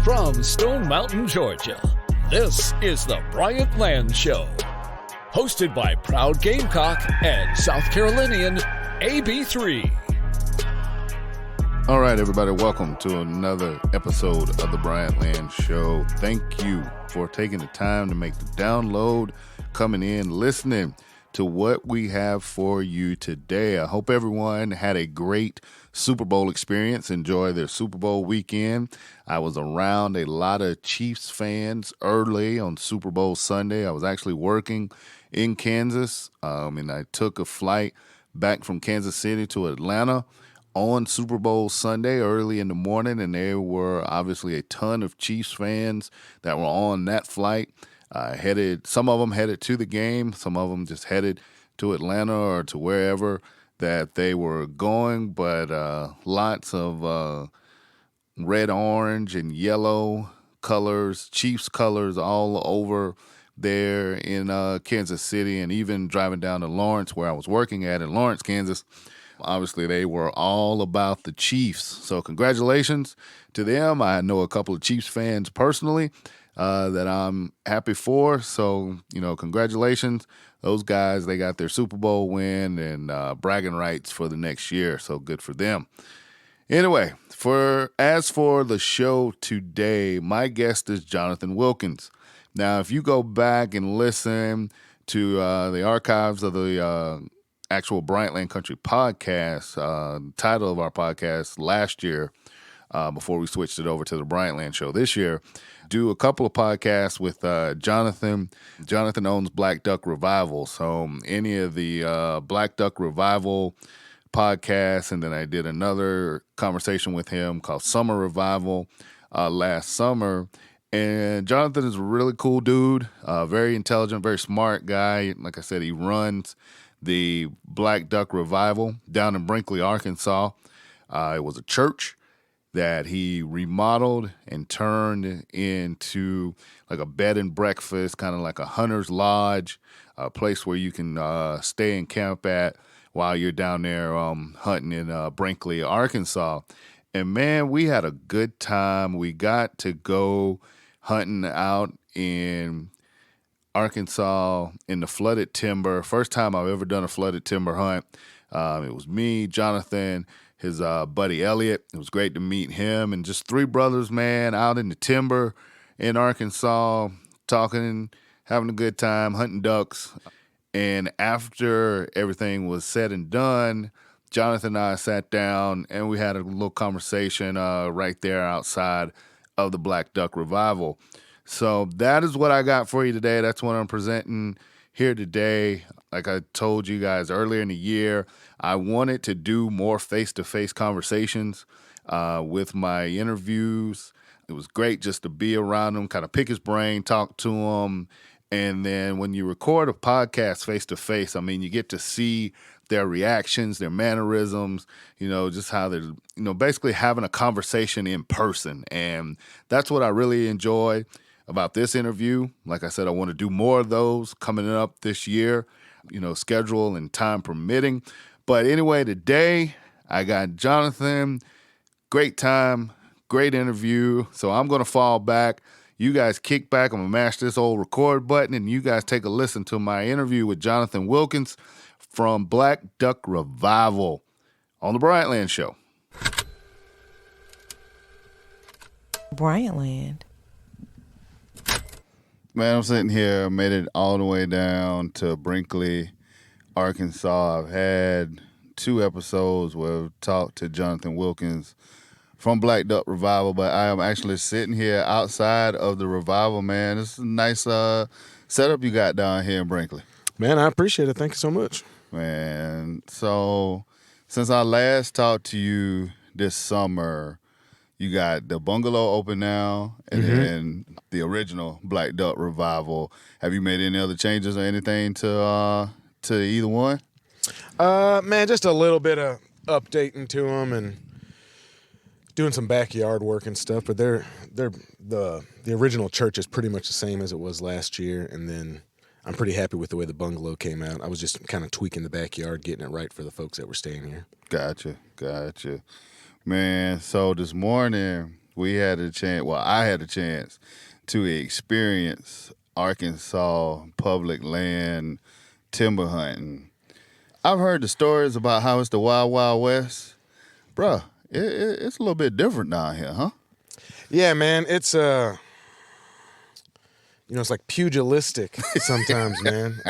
From Stone Mountain, Georgia, this is the Bryant Land Show. Hosted by proud Gamecock and South Carolinian AB3. All right, everybody, welcome to another episode of the Bryant Land Show. Thank you for taking the time to make the download, coming in, listening to what we have for you today. I hope everyone had a great Super Bowl experience. Enjoy their Super Bowl weekend. I was around a lot of Chiefs fans early on Super Bowl Sunday. I was actually working in Kansas, and I took a flight back from Kansas City to Atlanta on Super Bowl Sunday early in the morning, and there were obviously a ton of Chiefs fans that were on that flight. Some of them headed to the game, some of them just headed to Atlanta or to wherever that they were going, but lots of red, orange, and yellow colors, Chiefs colors all over there in Kansas City, and even driving down to Lawrence, where I was working at in Lawrence, Kansas. Obviously, they were all about the Chiefs. So congratulations to them. I know a couple of Chiefs fans personally that I'm happy for. So, congratulations. Those guys, they got their Super Bowl win and bragging rights for the next year. So good for them. Anyway, as for the show today, my guest is Jonathan Wilkins. Now, if you go back and listen to the archives of the actual Bryant Land Country podcast, the title of our podcast last year, before we switched it over to the Bryant Land Show this year, do a couple of podcasts with Jonathan. Jonathan owns Black Duck Revival. So any of the Black Duck Revival podcasts, and then I did another conversation with him called Summer Revival last summer. And Jonathan is a really cool dude, very intelligent, very smart guy. Like I said, he runs the Black Duck Revival down in Brinkley, Arkansas. It was a church that he remodeled and turned into like a bed and breakfast, kind of like a hunter's lodge, a place where you can stay and camp at while you're down there hunting in Brinkley, Arkansas. And man, we had a good time. We got to go hunting out in Arkansas in the flooded timber. First time I've ever done a flooded timber hunt. It was me, Jonathan, his buddy Elliot. It was great to meet him, and just three brothers, man, out in the timber in Arkansas, talking, having a good time, hunting ducks. And after everything was said and done, Jonathan and I sat down and we had a little conversation right there outside of the Black Duck Revival. So that is what I got for you today. That's what I'm presenting here today. Like I told you guys earlier in the year, I wanted to do more face-to-face conversations with my interviews. It was great just to be around him, kind of pick his brain, talk to him. And then when you record a podcast face-to-face, I mean, you get to see their reactions, their mannerisms, just how they're, basically having a conversation in person. And that's what I really enjoyed about this interview. Like I said, I want to do more of those coming up this year, schedule and time permitting. But anyway, today I got Jonathan. Great time, great interview. So I'm going to fall back. You guys kick back. I'm going to mash this old record button, and you guys take a listen to my interview with Jonathan Wilkins from Black Duck Revival on the Bryant Land Show. Bryant Land. Man, I'm sitting here, made it all the way down to Brinkley, Arkansas. I've had 2 episodes where I've talked to Jonathan Wilkins from Black Duck Revival, but I am actually sitting here outside of the Revival, man. It's a nice setup you got down here in Brinkley. Man, I appreciate it. Thank you so much. Man, so since I last talked to you this summer, you got the bungalow open now, and then the original Black Duck Revival. Have you made any other changes or anything to either one? Man, just a little bit of updating to them and doing some backyard work and stuff. But the original church is pretty much the same as it was last year, and then I'm pretty happy with the way the bungalow came out. I was just kind of tweaking the backyard, getting it right for the folks that were staying here. Gotcha. Man, so this morning we had a chance. Well, I had a chance to experience Arkansas public land timber hunting. I've heard the stories about how it's the Wild Wild West. Bruh, it's a little bit different down here, huh? Yeah, man. It's it's like pugilistic sometimes, man.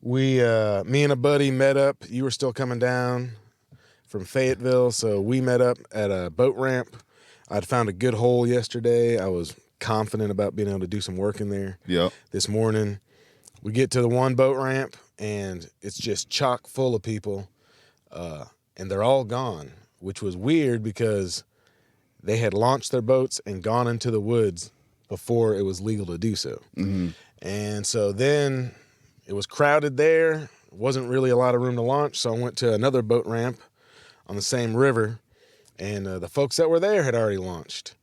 Me and a buddy met up. You were still coming down from Fayetteville, so we met up at a boat ramp. I'd found a good hole yesterday. I was confident about being able to do some work in there. Yep. This morning, we get to the one boat ramp, and it's just chock full of people, and they're all gone, which was weird because they had launched their boats and gone into the woods before it was legal to do so. Mm-hmm. And so then it was crowded there. Wasn't really a lot of room to launch, so I went to another boat ramp on the same river, and the folks that were there had already launched.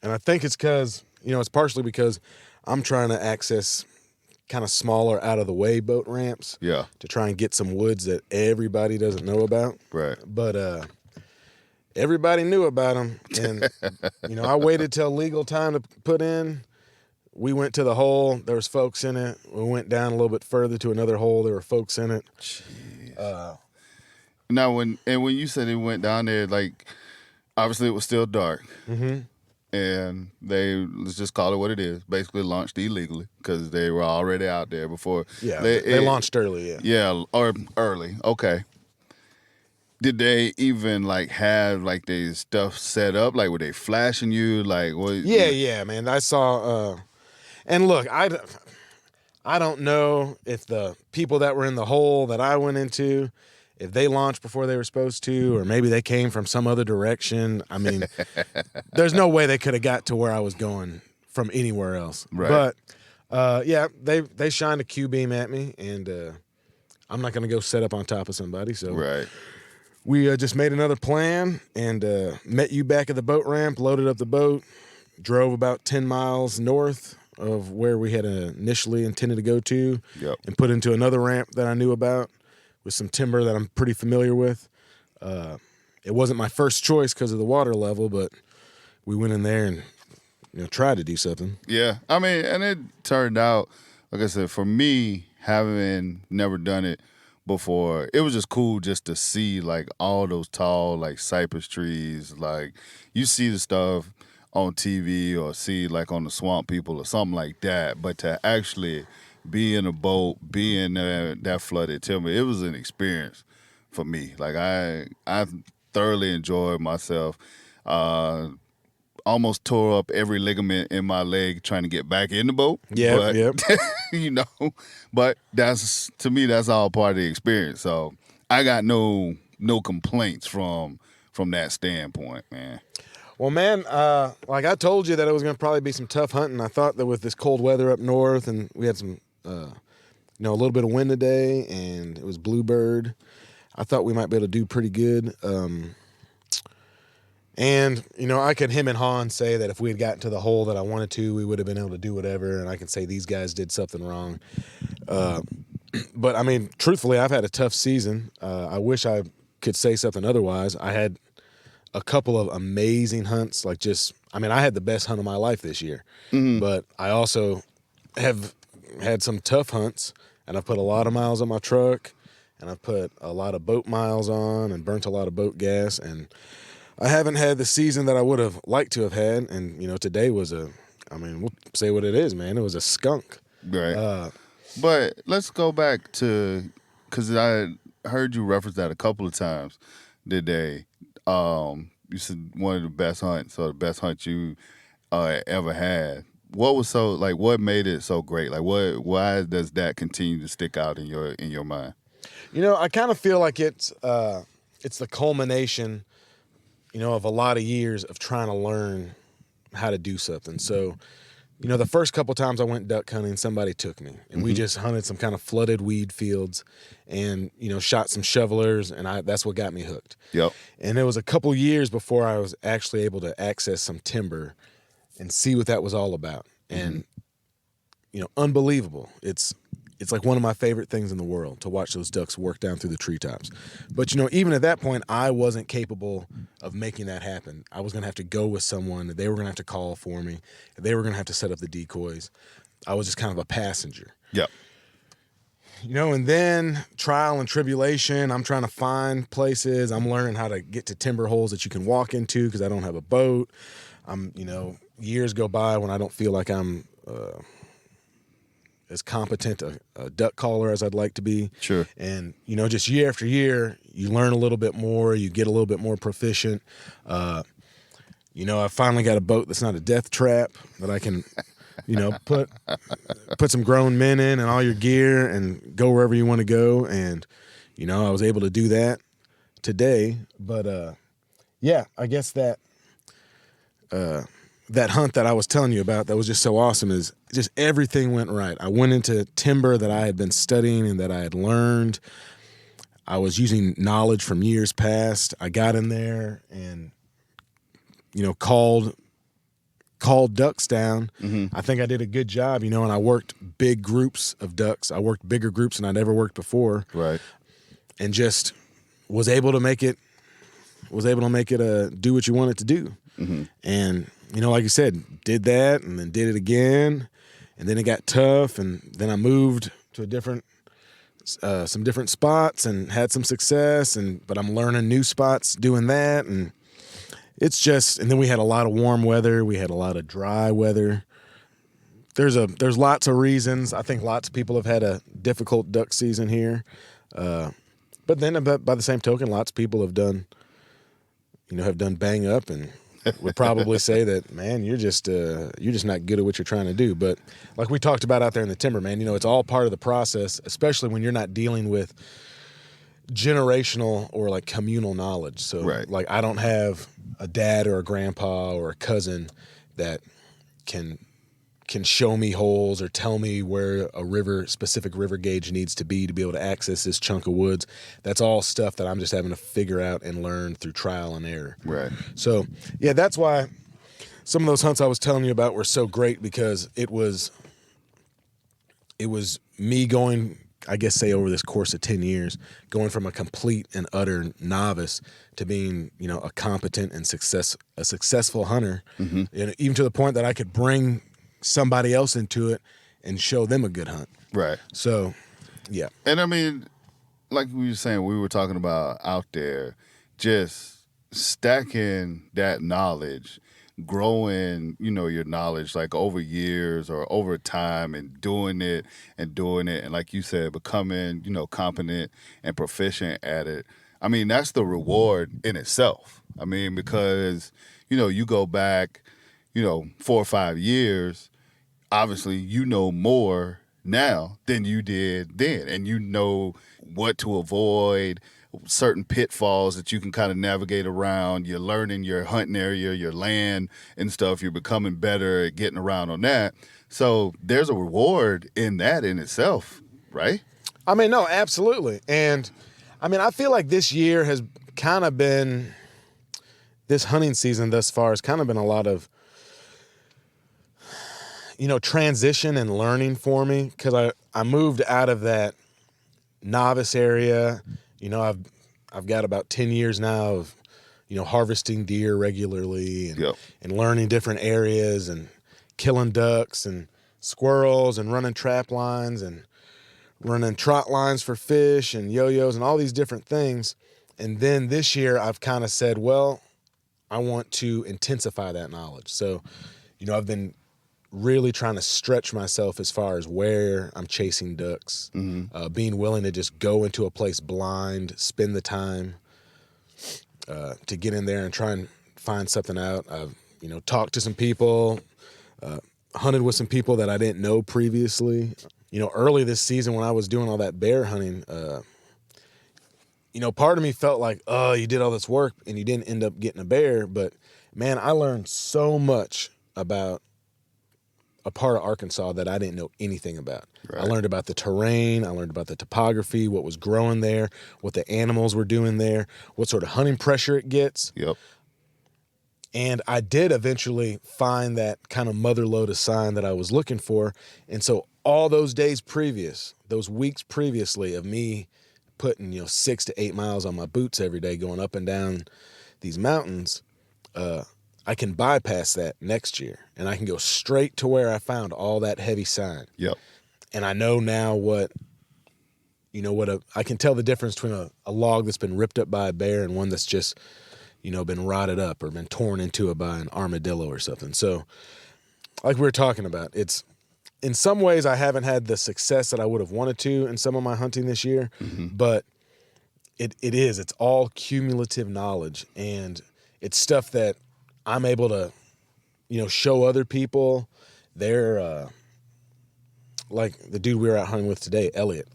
And I think it's because, it's partially because I'm trying to access kind of smaller, out-of-the-way boat ramps to try and get some woods that everybody doesn't know about. Right. But everybody knew about them, and, I waited till legal time to put in. We went to the hole. There was folks in it. We went down a little bit further to another hole. There were folks in it. Jeez. Now, when you said it went down there, like, obviously it was still dark. Mm-hmm. And let's just call it what it is, basically launched illegally because they were already out there before. Yeah, they launched early, yeah. Yeah, or early, okay. Did they even, have, their stuff set up? Were they flashing you? What? Yeah, man. I saw, and look, I don't know if the people that were in the hole that I went into, if they launched before they were supposed to, or maybe they came from some other direction. I mean, there's no way they could have got to where I was going from anywhere else. Right. But, yeah, they shined a Q-beam at me, and I'm not going to go set up on top of somebody. So right. We just made another plan and met you back at the boat ramp, loaded up the boat, drove about 10 miles north of where we had initially intended to go to, and put into another ramp that I knew about with some timber that I'm pretty familiar with. It wasn't my first choice because of the water level, but we went in there and tried to do something. Yeah, I mean, and it turned out, like I said, for me, having never done it before, it was just cool just to see all those tall cypress trees. You see the stuff on TV or see on the Swamp People or something like that, but to actually be in a boat, be in that flooded timber, it was an experience for me. I thoroughly enjoyed myself. Almost tore up every ligament in my leg trying to get back in the boat. Yeah. But to me, that's all part of the experience. So I got no complaints from that standpoint, man. Well, man, like I told you that it was going to probably be some tough hunting. I thought that with this cold weather up north, and we had some, a little bit of wind today, and it was bluebird, I thought we might be able to do pretty good. And, I could him and haw and say that if we had gotten to the hole that I wanted to, we would have been able to do whatever, and I can say these guys did something wrong. But, I mean, truthfully, I've had a tough season. I wish I could say something otherwise. I had a couple of amazing hunts, I had the best hunt of my life this year. Mm-hmm. But I also have had some tough hunts, and I've put a lot of miles on my truck, and I've put a lot of boat miles on and burnt a lot of boat gas, and I haven't had the season that I would have liked to have had. And, today was we'll say what it is, man. It was a skunk. Right. But let's go back to, because I heard you reference that a couple of times today. You said one of the best hunts, or the best hunt you ever had. What was what made it so great? Why does that continue to stick out in your mind? I kind of feel like it's the culmination, of a lot of years of trying to learn how to do something. So, the first couple times I went duck hunting, somebody took me, and we just hunted some kind of flooded weed fields, and shot some shovelers, and that's what got me hooked. Yep. And it was a couple years before I was actually able to access some timber and see what that was all about. And unbelievable. It's it's like one of my favorite things in the world to watch those ducks work down through the treetops. But, even at that point, I wasn't capable of making that happen. I was going to have to go with someone. They were going to have to call for me. They were going to have to set up the decoys. I was just kind of a passenger. Yep. And then trial and tribulation, I'm trying to find places. I'm learning how to get to timber holes that you can walk into because I don't have a boat. Years go by when I don't feel like I'm as competent a duck caller as I'd like to be. Sure. And, just year after year, you learn a little bit more. You get a little bit more proficient. I finally got a boat that's not a death trap that I can, put some grown men in and all your gear and go wherever you want to go. And, I was able to do that today. But, I guess that hunt that I was telling you about that was just so awesome is just everything went right. I went into timber that I had been studying and that I had learned. I was using knowledge from years past. I got in there and, called ducks down. Mm-hmm. I think I did a good job, and I worked big groups of ducks. I worked bigger groups than I'd ever worked before. Right. And just was able to make it do what you want it to do. Mm-hmm. And, like you said, did that and then did it again. And then it got tough. And then I moved to some different spots and had some success. But I'm learning new spots doing that. And it's just, and then we had a lot of warm weather. We had a lot of dry weather. There's lots of reasons. I think lots of people have had a difficult duck season here. But then by the same token, lots of people have done bang up and would probably say that, man, you're just not good at what you're trying to do. But like we talked about out there in the timber, man, it's all part of the process, especially when you're not dealing with generational or like communal knowledge. So right. Like I don't have a dad or a grandpa or a cousin that can show me holes or tell me where a specific river gauge needs to be able to access this chunk of woods. That's all stuff that I'm just having to figure out and learn through trial and error. Right. So, yeah, that's why some of those hunts I was telling you about were so great, because it was me going, I guess, say over this course of 10 years, going from a complete and utter novice to being, a competent and a successful hunter, mm-hmm. and even to the point that I could bring somebody else into it and show them a good hunt. Right. So, yeah. And I mean, like we were saying, we were talking about out there, just stacking that knowledge, growing, your knowledge like over years or over time and doing it. And like you said, becoming, competent and proficient at it. I mean, that's the reward in itself. I mean, because, you go back, 4 or 5 years, obviously, more now than you did then. And you know what to avoid, certain pitfalls that you can kind of navigate around. You're learning your hunting area, your land and stuff. You're becoming better at getting around on that. So there's a reward in that in itself, right? I mean, no, absolutely. And, I mean, I feel like this year has kind of been, this hunting season thus far has kind of been a lot of, transition and learning for me, because I moved out of that novice area. I've got about 10 years now of, harvesting deer regularly and, yep. and learning different areas and killing ducks and squirrels and running trap lines and running trot lines for fish and yo-yos and all these different things. And then this year I've kind of said, well, I want to intensify that knowledge. So, I've been really trying to stretch myself as far as where I'm chasing ducks, mm-hmm. Being willing to just go into a place blind, spend the time to get in there and try and find something out. I've, talked to some people, hunted with some people that I didn't know previously. Early this season when I was doing all that bear hunting, part of me felt like, oh, you did all this work and you didn't end up getting a bear. But, man, I learned so much about a part of Arkansas that I didn't know anything about. Right. I learned about the terrain. I learned about the topography, what was growing there, what the animals were doing there, what sort of hunting pressure it gets. Yep. And I did eventually find that kind of mother lotus sign that I was looking for. And so all those days previous, those weeks previously of me putting, 6 to 8 miles on my boots every day going up and down these mountains, I can bypass that next year. And I can go straight to where I found all that heavy sign. Yep. And I know now I can tell the difference between a log that's been ripped up by a bear and one that's just, been rotted up or been torn into it by an armadillo or something. So like we were talking about, it's in some ways I haven't had the success that I would have wanted to in some of my hunting this year, but it's all cumulative knowledge, and it's stuff that I'm able to, show other people. They're, like the dude we were out hunting with today, Elliot.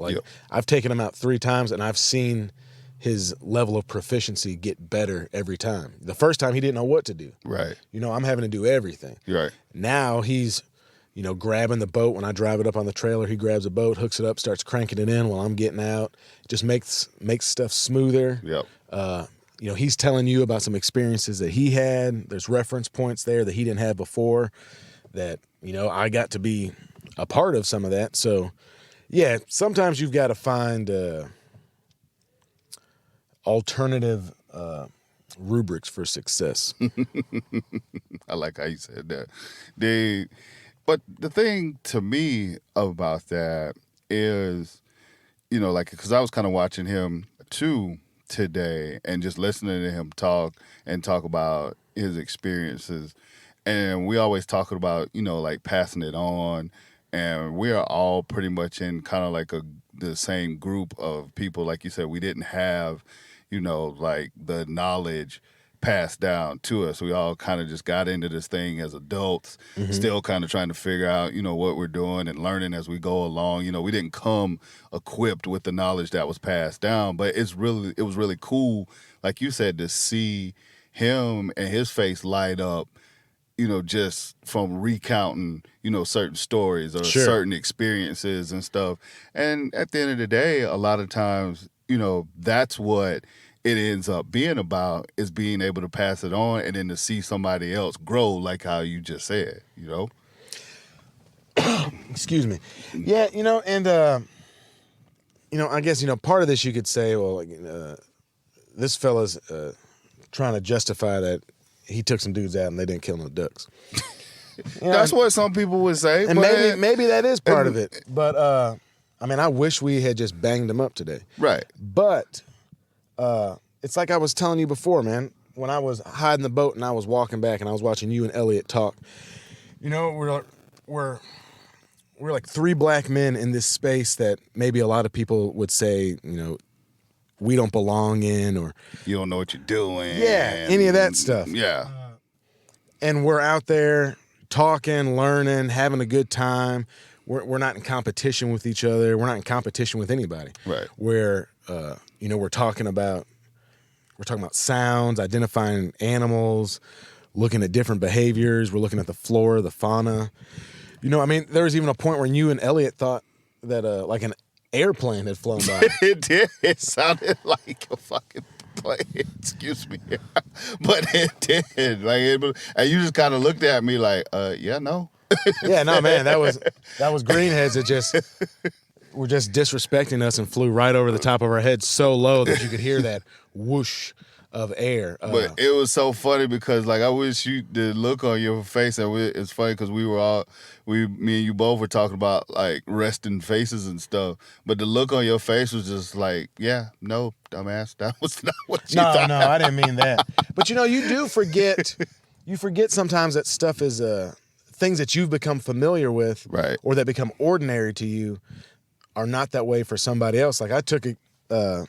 I've taken him out 3 times and I've seen his level of proficiency get better every time. The first time he didn't know what to do. Right. I'm having to do everything. Right. Now he's, grabbing the boat. When I drive it up on the trailer, he grabs a boat, hooks it up, starts cranking it in while I'm getting out. Just makes stuff smoother. Yep. He's telling you about some experiences that he had. There's reference points there that he didn't have before that, I got to be a part of some of that. So, yeah, sometimes you've got to find alternative rubrics for success. I like how you said that. But the thing to me about that is, because I was kind of watching him too today and just listening to him talk about his experiences. And we always talking about, like passing it on. And we are all pretty much in kind of like the same group of people. Like you said, we didn't have, like the knowledge passed down to us. We all kind of just got into this thing as adults, still kind of trying to figure out, what we're doing and learning as we go along. We didn't come equipped with the knowledge that was passed down, but it was really cool, like you said, to see him and his face light up, just from recounting, certain stories or certain experiences and stuff. And at the end of the day, a lot of times, that's what it ends up being about, is being able to pass it on and then to see somebody else grow, like how you just said, Excuse me. Yeah, and, I guess, part of this you could say, well, this fella's trying to justify that he took some dudes out and they didn't kill no ducks. That's what some people would say. And maybe that is part of it. But, I wish we had just banged them up today. Right. But it's like I was telling you before, man, when I was hiding the boat and I was walking back and I was watching you and Elliot talk, we're like 3 black men in this space that maybe a lot of people would say, we don't belong in, or you don't know what you're doing. Yeah, any of that stuff. Yeah. And we're out there talking, learning, having a good time. We're not in competition with each other. We're not in competition with anybody. Right. We're talking about sounds, identifying animals, looking at different behaviors. We're looking at the flora, the fauna. There was even a point where you and Elliot thought that like an airplane had flown by. It did. It sounded like a fucking plane. Excuse me. But it did. And you just kind of looked at me like, yeah, no. Yeah, no, man. That was greenheads that just were just disrespecting us and flew right over the top of our heads so low that you could hear that whoosh of air. But it was so funny because, like, I wish the look on your face, and it's funny because me and you both were talking about, like, resting faces and stuff, but the look on your face was just like, yeah, no, dumbass, that was not what you thought. No, I didn't mean that. But, you do forget, sometimes that stuff is things that you've become familiar with, right, or that become ordinary to you are not that way for somebody else. Like, I took a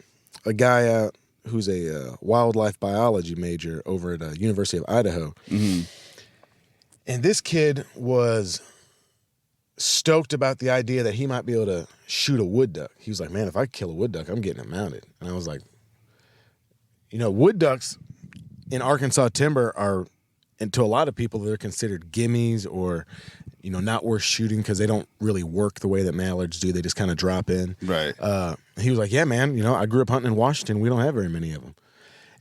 guy out who's a wildlife biology major over at University of Idaho. Mm-hmm. And this kid was stoked about the idea that he might be able to shoot a wood duck. He was like, man, if I kill a wood duck, I'm getting it mounted. And I was like, wood ducks in Arkansas timber are, and to a lot of people, they're considered gimmies or, not worth shooting because they don't really work the way that mallards do. They just kind of drop in. Right. He was like, yeah, man, I grew up hunting in Washington. We don't have very many of them.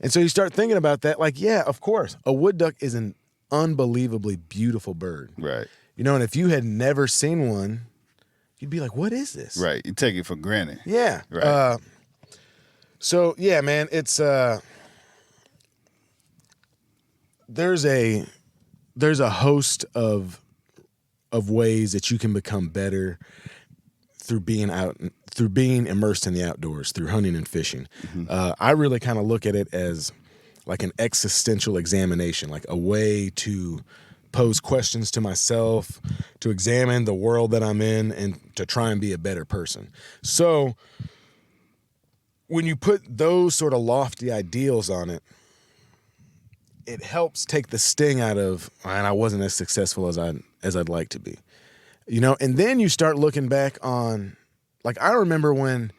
And so you start thinking about that, like, yeah, of course, a wood duck is an unbelievably beautiful bird. Right. You know, and if you had never seen one, you'd be like, what is this? Right. You take it for granted. Yeah. Right. So, yeah, man, it's there's a host of ways that you can become better through being immersed in the outdoors, through hunting and fishing. I really kind of look at it as like an existential examination, like a way to pose questions to myself, to examine the world that I'm in, and to try and be a better person. So when you put those sort of lofty ideals on it, it helps take the sting out of, and I wasn't as successful as I'd like to be. You know, and then you start looking back on, like, I remember when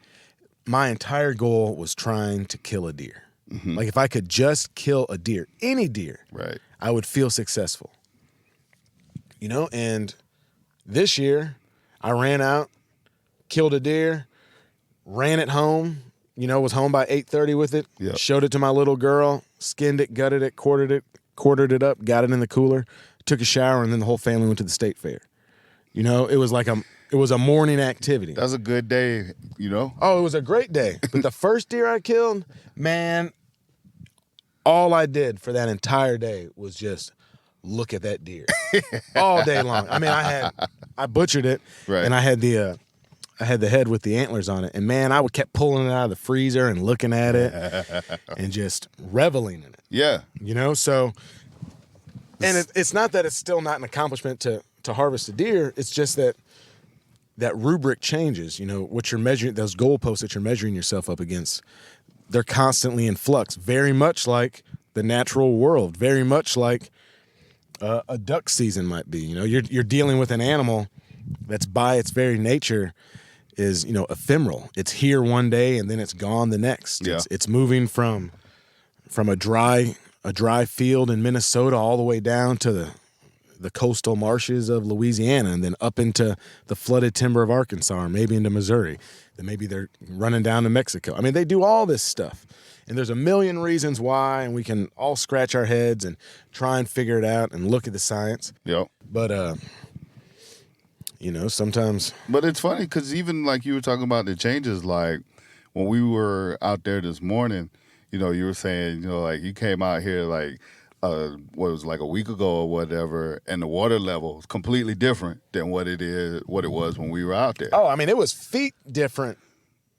my entire goal was trying to kill a deer. Like, if I could just kill a deer, any deer, Right. I would feel successful. You know, and this year I ran out, killed a deer, ran it home, you know, was home by 8:30 with it, Yep. showed it to my little girl, skinned it, gutted it, quartered it up, got it in the cooler, took a shower, and then the whole family went to the state fair. You know, it was a morning activity. That was a good day, you know? Oh, it was a great day. But the first deer I killed, man, all I did for that entire day was just look at that deer all day long. I mean, I butchered it, Right. and I had the head with the antlers on it, and man, I would kept pulling it out of the freezer and looking at it and just reveling in it. Yeah. You know, so, and it's not that it's still not an accomplishment to harvest a deer. It's just that rubric changes. You know, what you're measuring, those goalposts that you're measuring yourself up against, they're constantly in flux, very much like the natural world, very much like a duck season might be. You know, you're dealing with an animal that's by its very nature is, you know, ephemeral. It's here one day and then it's gone the next. Yeah. It's moving from a dry field in Minnesota all the way down to the coastal marshes of Louisiana, and then up into the flooded timber of Arkansas, or maybe into Missouri. Then maybe they're running down to Mexico. I mean, they do all this stuff. And there's a million reasons why, and we can all scratch our heads and try and figure it out and look at the science. Yep. But, you know, sometimes. But it's funny because even like you were talking about the changes, like when we were out there this morning, you know, you were saying, you know, like you came out here like, what was like a week ago or whatever, and the water level is completely different than what it was when we were out there. Oh, I mean, it was feet different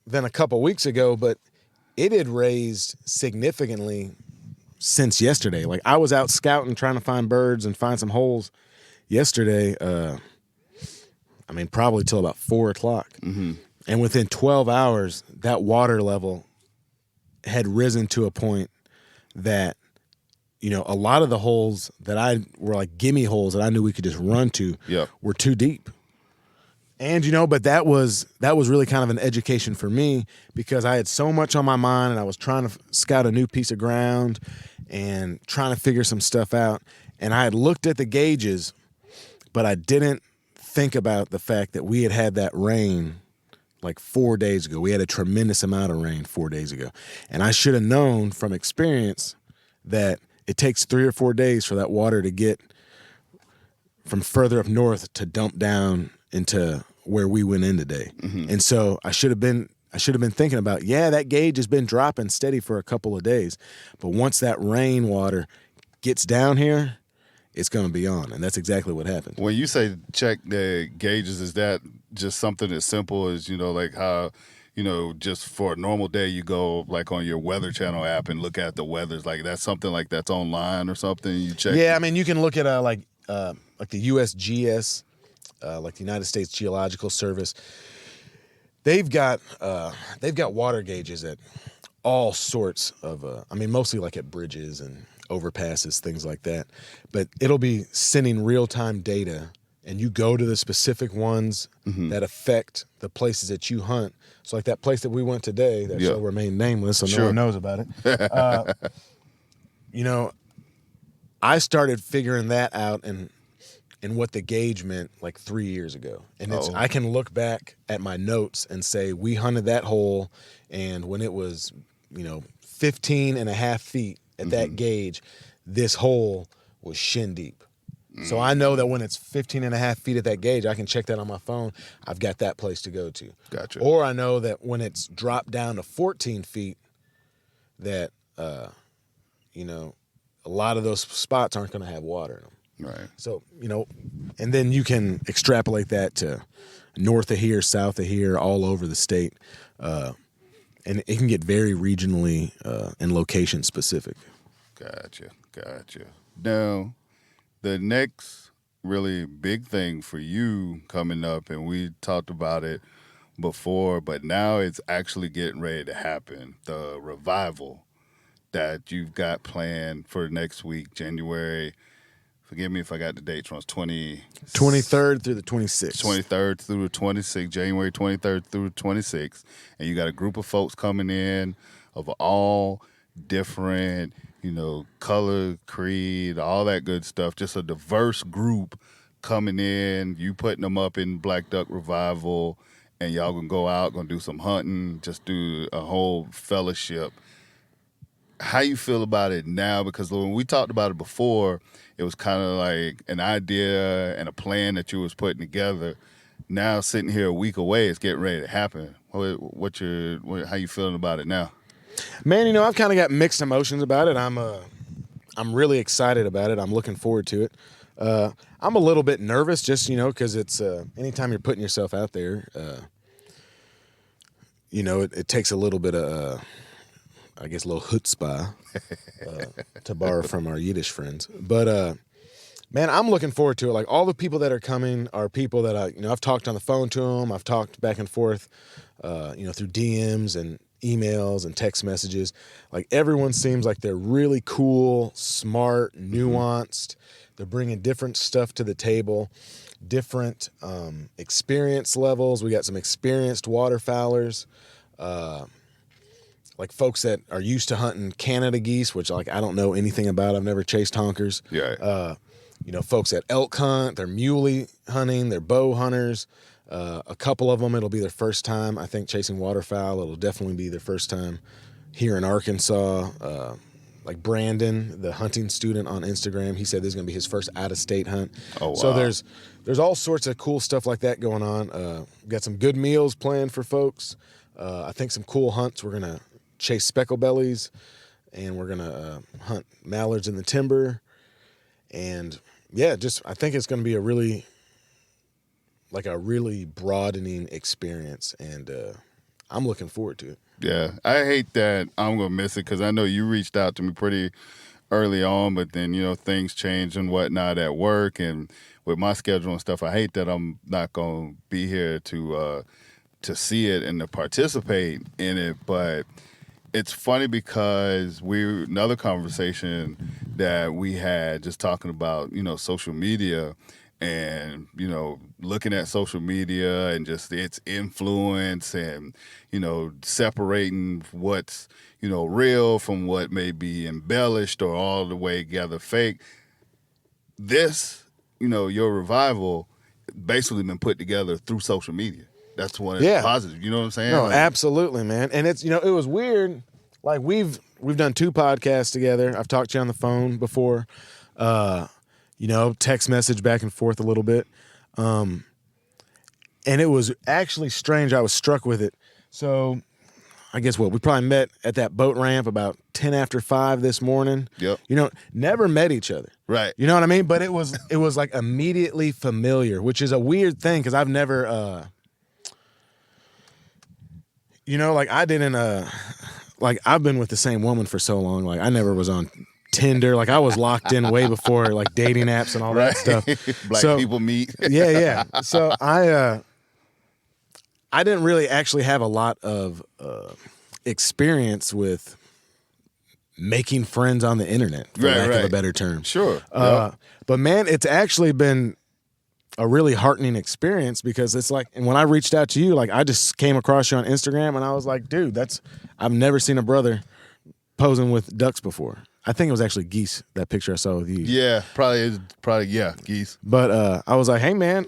than a couple weeks ago, but it had raised significantly since yesterday. Like, I was out scouting, trying to find birds and find some holes yesterday. I mean, probably till about 4:00. And within 12 hours, that water level had risen to a point that, you know, a lot of the holes that were like gimme holes that I knew we could just run to were too deep. And, you know, but that was really kind of an education for me, because I had so much on my mind and I was trying to scout a new piece of ground and trying to figure some stuff out. And I had looked at the gauges, but I didn't think about the fact that we had that rain like 4 days ago. We had a tremendous amount of rain 4 days ago. And I should have known from experience that it takes 3 or 4 days for that water to get from further up north to dump down into where we went in today. And so I should have been thinking about, that gauge has been dropping steady for a couple of days, but once that rainwater gets down here, it's going to be on. And that's exactly what happened. When you say check the gauges, is that just something as simple as, you know, like how, you know, just for a normal day, you go like on your Weather Channel app and look at the weathers, like that's something like that's online or something you check? Yeah, I mean, you can look at like the USGS, like the United States Geological Service. They've got water gauges at all sorts of, I mean, mostly like at bridges and overpasses, things like that. But it'll be sending real-time data, and you go to the specific ones that affect the places that you hunt. So like that place that we went today, that shall remain nameless, so no one knows about it. You know, I started figuring that out and what the gauge meant like 3 years ago. And I can look back at my notes and say, we hunted that hole, and when it was, you know, 15 and a half feet at that gauge, this hole was shin deep. So I know that when it's 15 and a half feet at that gauge, I can check that on my phone. I've got that place to go to. Gotcha. Or I know that when it's dropped down to 14 feet, that, you know, a lot of those spots aren't going to have water in them. Right. So, you know, and then you can extrapolate that to north of here, south of here, all over the state. And it can get very regionally and location specific. Gotcha. Now, the next really big thing for you coming up, and we talked about it before, but now it's actually getting ready to happen, the revival that you've got planned for next week, January. Forgive me if I got the dates wrong. It's 23rd through the 26th. 23rd through the 26th, January 23rd through the 26th. And you got a group of folks coming in of all different, you know, color, creed, all that good stuff. Just a diverse group coming in. You putting them up in Black Duck Revival, and y'all gonna go out, gonna do some hunting, just do a whole fellowship. How you feel about it now? Because when we talked about it before, it was kind of like an idea and a plan that you was putting together. Now sitting here a week away, it's getting ready to happen. How you feeling about it now? Man, you know, I've kind of got mixed emotions about it. I'm really excited about it. I'm looking forward to it. I'm a little bit nervous just, you know, because it's anytime you're putting yourself out there, you know, it takes a little bit of, I guess, a little chutzpah, to borrow from our Yiddish friends. But, man, I'm looking forward to it. Like, all the people that are coming are people that I've talked on the phone to them. I've talked back and forth, you know, through DMs and emails and text messages. Like, everyone seems like they're really cool, smart, nuanced. They're bringing different stuff to the table, different experience levels. We got some experienced waterfowlers, like folks that are used to hunting Canada geese, which, like, I don't know anything about. I've never chased honkers. Yeah. You know, folks that elk hunt, they're muley hunting, they're bow hunters. A couple of them, it'll be their first time, I think, chasing waterfowl. It'll definitely be their first time here in Arkansas. Like Brandon, the hunting student on Instagram, he said this is going to be his first out-of-state hunt. Oh, wow. So there's all sorts of cool stuff like that going on. Got some good meals planned for folks. I think some cool hunts. We're going to chase specklebellies, and we're going to hunt mallards in the timber. And, yeah, I think it's going to be a really broadening experience, and I'm looking forward to it. Yeah, I hate that I'm going to miss it because I know you reached out to me pretty early on, but then, you know, things change and whatnot at work and with my schedule and stuff. I hate that I'm not going to be here to see it and to participate in it, but it's funny because another conversation that we had just talking about, you know, social media and, you know, looking at social media and just its influence and, you know, separating what's, you know, real from what may be embellished or all the way together fake. This, you know, your revival basically been put together through social media. That's one positive. You know what I'm saying? No, absolutely, man. And it's, you know, it was weird. Like, we've done 2 podcasts together. I've talked to you on the phone before. You know, text message back and forth a little bit. And it was actually strange. I was struck with it. So I guess we probably met at that boat ramp about 10 after 5 this morning. Yep. You know, never met each other. Right. You know what I mean? But it was like immediately familiar, which is a weird thing because I've never, you know, like I didn't, like I've been with the same woman for so long. Like I never was on Tinder. Like I was locked in way before like dating apps and all that stuff. Black people meet. Yeah. So I didn't really actually have a lot of experience with making friends on the internet, for lack of a better term. Sure. But man, it's actually been a really heartening experience because it's like, and when I reached out to you, like I just came across you on Instagram and I was like, dude, I've never seen a brother posing with ducks before. I think it was actually geese, that picture I saw with you. Yeah, probably, geese. But I was like, hey, man,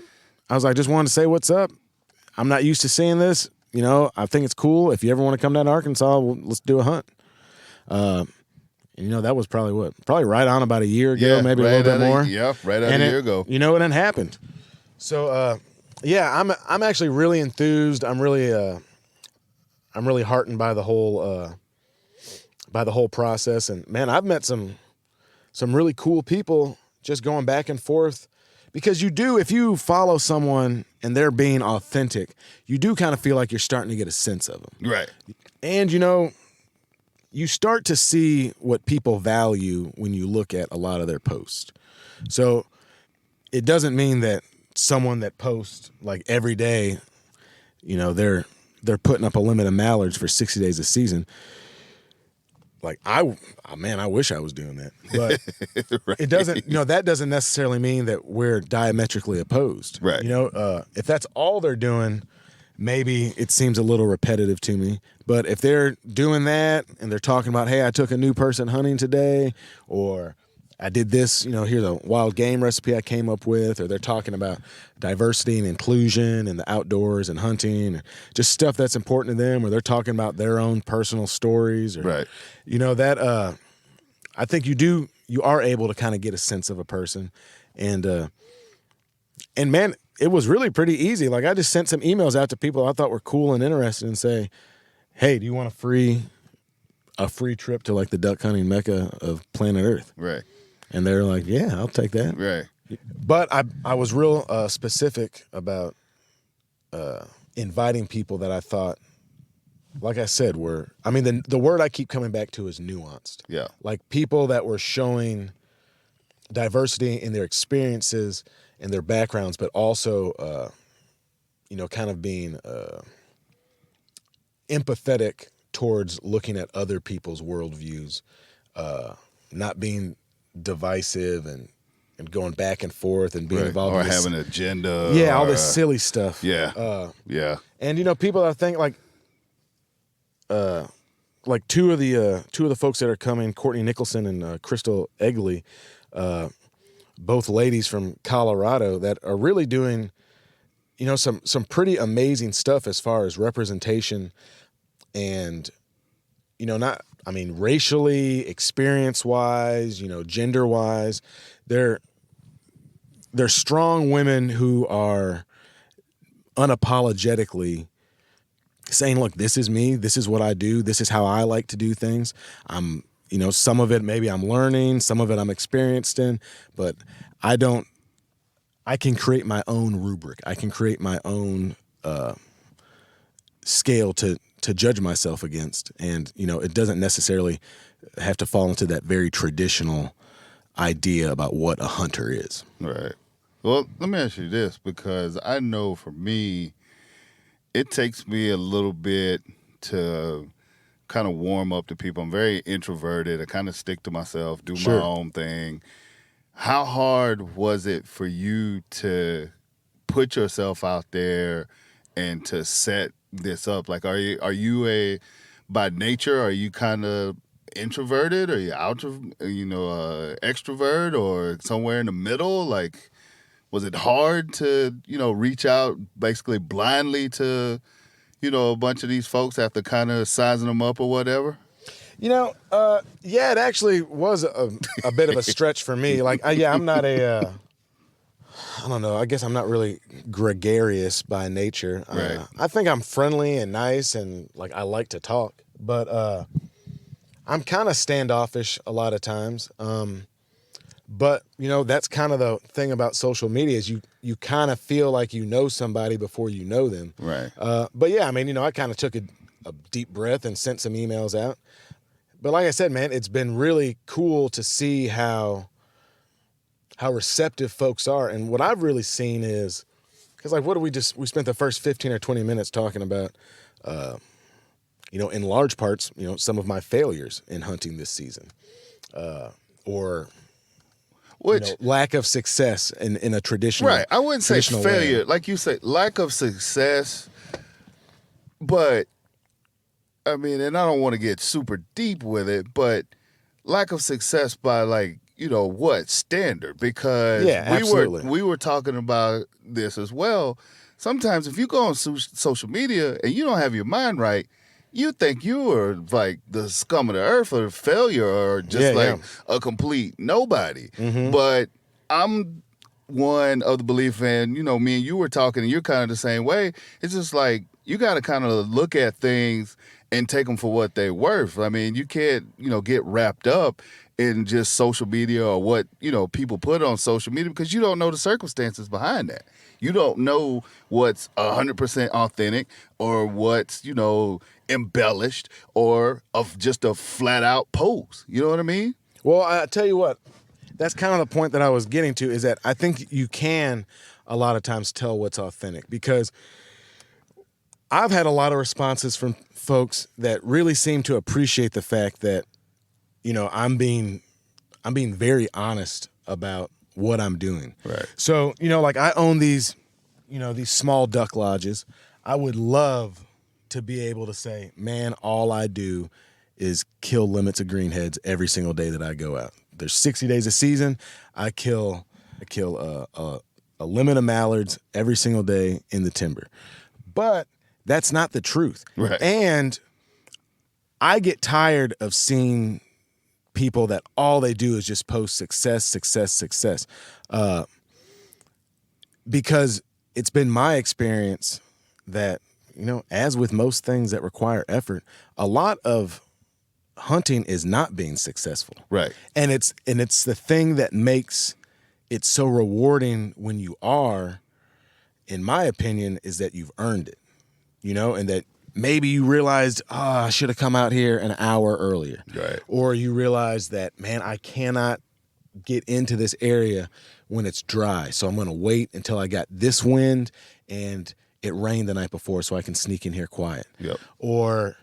I just wanted to say what's up. I'm not used to seeing this. You know, I think it's cool. If you ever want to come down to Arkansas, let's do a hunt. That was probably right on about a year ago, maybe a little bit more. Right out a year ago. And it happened. So, I'm actually really enthused. I'm really heartened by the whole process. And man, I've met some really cool people just going back and forth, because if you follow someone and they're being authentic, you do kind of feel like you're starting to get a sense of them. Right. And you start to see what people value when you look at a lot of their posts. So it doesn't mean that someone that posts like every day, they're putting up a limit of mallards for 60 days a season. Like I wish I was doing that, but right. It doesn't. That doesn't necessarily mean that we're diametrically opposed. Right. If that's all they're doing, maybe it seems a little repetitive to me. But if they're doing that and they're talking about, hey, I took a new person hunting today, or I did this, here's a wild game recipe I came up with, or they're talking about diversity and inclusion and the outdoors and hunting, just stuff that's important to them, or they're talking about their own personal stories, or, right. I think you are able to kind of get a sense of a person. And man, it was really pretty easy. Like I just sent some emails out to people I thought were cool and interested and say, hey, do you want a free trip to like the duck hunting mecca of planet Earth? Right. And they're like, yeah, I'll take that. Right. But I was real specific about inviting people that I thought, like I said, the word I keep coming back to is nuanced. Yeah. Like people that were showing diversity in their experiences and their backgrounds, but also, kind of being empathetic towards looking at other people's worldviews, not being divisive and going back and forth and being right. involved or in this, having an agenda. Yeah, all this silly stuff. Yeah. Yeah. And people I think like two of the folks that are coming, Courtney Nicholson and Crystal Egley, both ladies from Colorado that are really doing, some pretty amazing stuff as far as representation and, racially, experience-wise, gender-wise, they're strong women who are unapologetically saying, look, this is me, this is what I do, this is how I like to do things. Some of it maybe I'm learning, some of it I'm experienced in, but I can create my own rubric. I can create my own scale to judge myself against. And, it doesn't necessarily have to fall into that very traditional idea about what a hunter is. Right. Well, let me ask you this, because I know for me, it takes me a little bit to kind of warm up to people. I'm very introverted. I kind of stick to myself, do Sure. my own thing. How hard was it for you to put yourself out there and to set this up? Like, are you by nature, are you kind of introverted? Are you extrovert, or somewhere in the middle? Like, was it hard to, reach out basically blindly to, a bunch of these folks after kind of sizing them up or whatever? It actually was a bit of a stretch for me. Like, I'm not I don't know, I guess I'm not really gregarious by nature. Right. I think I'm friendly and nice and, like, I like to talk. But I'm kind of standoffish a lot of times. But, that's kind of the thing about social media is you kind of feel like you know somebody before you know them. Right. But, yeah, I kind of took a deep breath and sent some emails out. But like I said, man, it's been really cool to see how receptive folks are. And what I've really seen is, because, like, we spent the first 15 or 20 minutes talking about, in large parts, some of my failures in hunting this season, or lack of success in a traditional. Right. I wouldn't say failure. way. Like you say, lack of success, but and I don't want to get super deep with it, but lack of success by, like, what standard? Because absolutely. we were talking about this as well. Sometimes if you go on social media and you don't have your mind right, you think you are like the scum of the earth or a failure or just a complete nobody. But I'm one of the belief, and me and you were talking, and you're kind of the same way. It's just like you got to kind of look at things and take them for what they're worth. I mean, you can't, get wrapped up in just social media or what, people put on social media because you don't know the circumstances behind that. You don't know what's 100% authentic or what's, embellished or of just a flat out pose. You know what I mean? Well, I tell you what, that's kind of the point that I was getting to, is that I think you can a lot of times tell what's authentic, because I've had a lot of responses from folks that really seem to appreciate the fact that, I'm being very honest about what I'm doing. Right. So, like I own these small duck lodges. I would love to be able to say, man, all I do is kill limits of greenheads every single day that I go out. There's 60 days a season. I kill a limit of mallards every single day in the timber. But that's not the truth. Right. And I get tired of seeing people that all they do is just post success. Because it's been my experience that, as with most things that require effort, a lot of hunting is not being successful. Right. And it's the thing that makes it so rewarding when you are, in my opinion, is that you've earned it, and that maybe you realized, I should have come out here an hour earlier. Right. Or you realize that, man, I cannot get into this area when it's dry. So I'm going to wait until I got this wind and it rained the night before so I can sneak in here quiet. Yep. Or,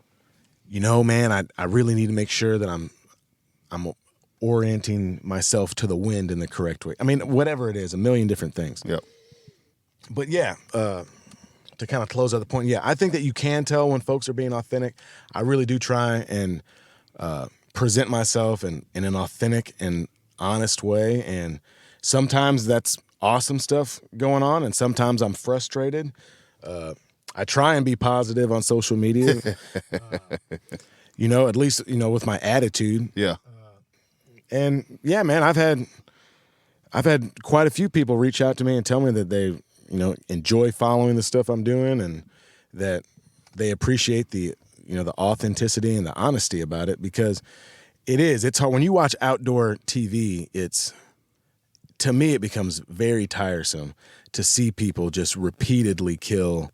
man, I really need to make sure that I'm orienting myself to the wind in the correct way. I mean, whatever it is, a million different things. Yep. But yeah, to kind of close out the point, I think that you can tell when folks are being authentic. I really do try and present myself in an authentic and honest way. And sometimes that's awesome stuff going on, and sometimes I'm frustrated. I try and be positive on social media, at least, with my attitude. Yeah. And yeah, man, I've had quite a few people reach out to me and tell me that they, enjoy following the stuff I'm doing, and that they appreciate the authenticity and the honesty about it, because it's hard. When you watch outdoor TV, to me, it becomes very tiresome to see people just repeatedly kill,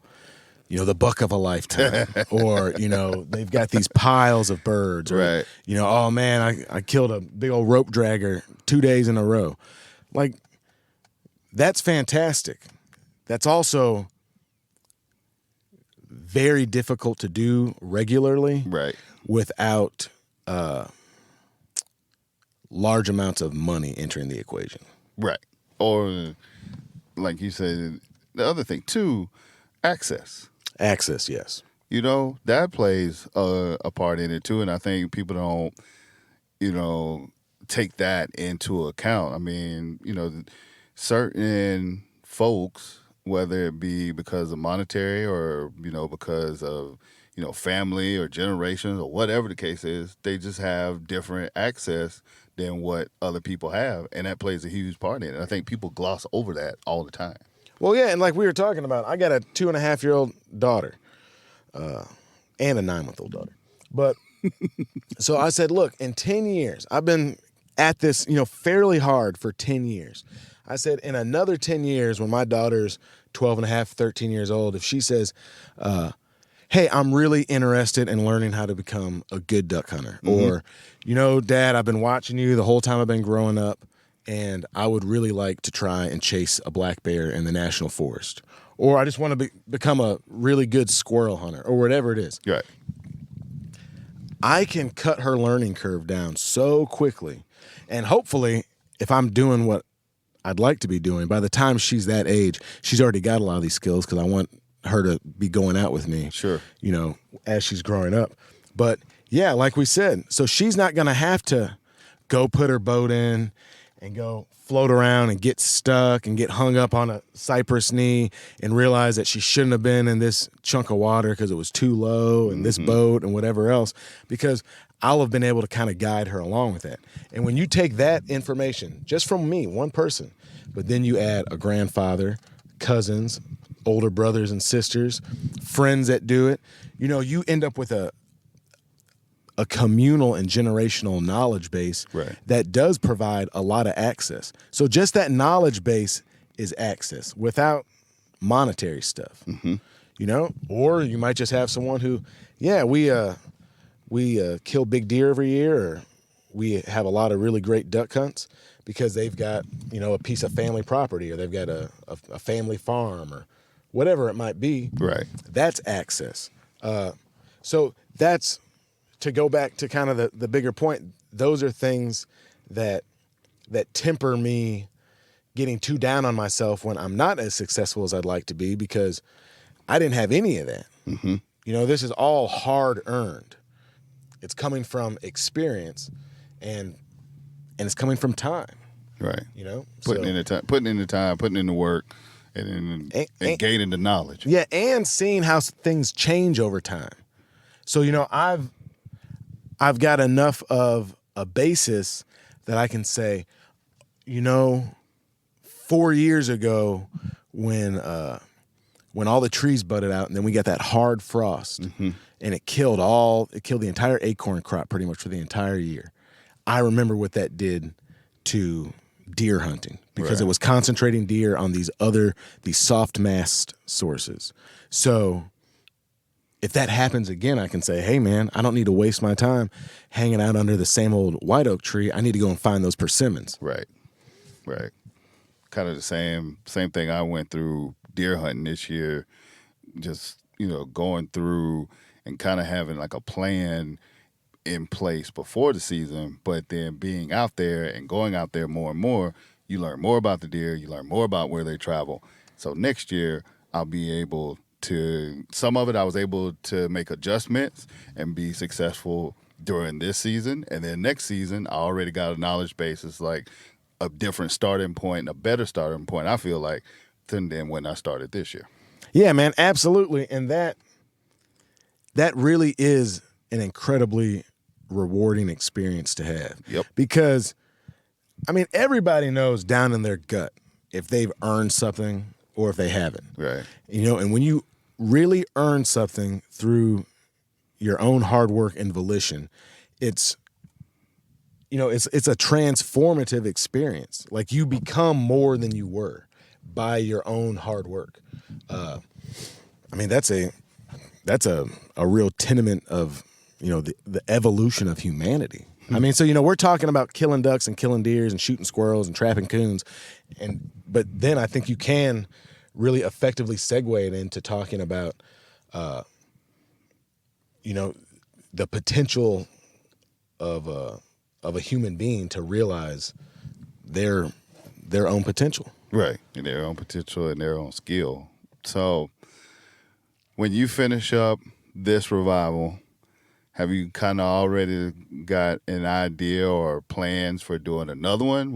the buck of a lifetime, or, they've got these piles of birds, or, right. Oh man, I killed a big old rope dragger 2 days in a row. Like, that's fantastic. That's also very difficult to do regularly, right, without large amounts of money entering the equation. Right. Or, like you said, the other thing too, access. Access, yes. That plays a part in it too, and I think people don't, take that into account. I mean, certain folks, whether it be because of monetary or, because of, family or generations or whatever the case is, they just have different access than what other people have, and that plays a huge part in it. I think people gloss over that all the time. Well, yeah, and like we were talking about, I got a 2.5-year-old daughter, and a 9-month-old daughter. But so I said, look, in 10 years, I've been at this, fairly hard for 10 years. I said, in another 10 years, when my daughter's 12 and a half, 13 years old, if she says, hey, I'm really interested in learning how to become a good duck hunter, or, Dad, I've been watching you the whole time I've been growing up, and I would really like to try and chase a black bear in the national forest, or I just want to become a really good squirrel hunter, or whatever it is. Right. I can cut her learning curve down so quickly, and hopefully, if I'm doing what I'd like to be doing, by the time she's that age, she's already got a lot of these skills, because I want her to be going out with me, sure, as she's growing up. But yeah, like we said, so she's not going to have to go put her boat in and go float around and get stuck and get hung up on a cypress knee and realize that she shouldn't have been in this chunk of water because it was too low and this boat and whatever else, because I'll have been able to kind of guide her along with that. And when you take that information just from me, one person, but then you add a grandfather, cousins, older brothers and sisters, friends that do it, you end up with a communal and generational knowledge base that does provide a lot of access. So just that knowledge base is access without monetary stuff, or you might just have someone who, we kill big deer every year, or we have a lot of really great duck hunts because they've got, a piece of family property, or they've got a family farm, or whatever it might be. Right. That's access. So that's, to go back to kind of the bigger point, those are things that temper me getting too down on myself when I'm not as successful as I'd like to be, because I didn't have any of that. This is all hard earned. It's coming from experience, and it's coming from time. Right. Putting in the time, putting in the work, and gaining the knowledge. Yeah, and seeing how things change over time. So I've got enough of a basis that I can say, 4 years ago when all the trees budded out and then we got that hard frost and it killed the entire acorn crop pretty much for the entire year. I remember what that did to deer hunting, because it was concentrating deer on these soft mast sources. So if that happens again, I can say, hey, man, I don't need to waste my time hanging out under the same old white oak tree. I need to go and find those persimmons. Right. Kind of the same thing I went through deer hunting this year, just, going through and kind of having like a plan in place before the season, but then being out there and going out there more and more, you learn more about the deer, you learn more about where they travel. So next year, I'll be able to, some of it I was able to make adjustments and be successful during this season. And then next season, I already got a knowledge base. It's like a different starting point, a better starting point, I feel like, than when I started this year. Yeah, man, absolutely. And that really is an incredibly rewarding experience to have. Yep. Because, everybody knows down in their gut if they've earned something or if they haven't. Right. And when you really earn something through your own hard work and volition, it's a transformative experience. Like, you become more than you were by your own hard work. That's a real tenement of, the evolution of humanity. We're talking about killing ducks and killing deers and shooting squirrels and trapping coons, but then I think you can really effectively segue it into talking about, the potential of a human being to realize their own potential. Right, their own potential and their own skill. So when you finish up this revival, have you kind of already got an idea or plans for doing another one?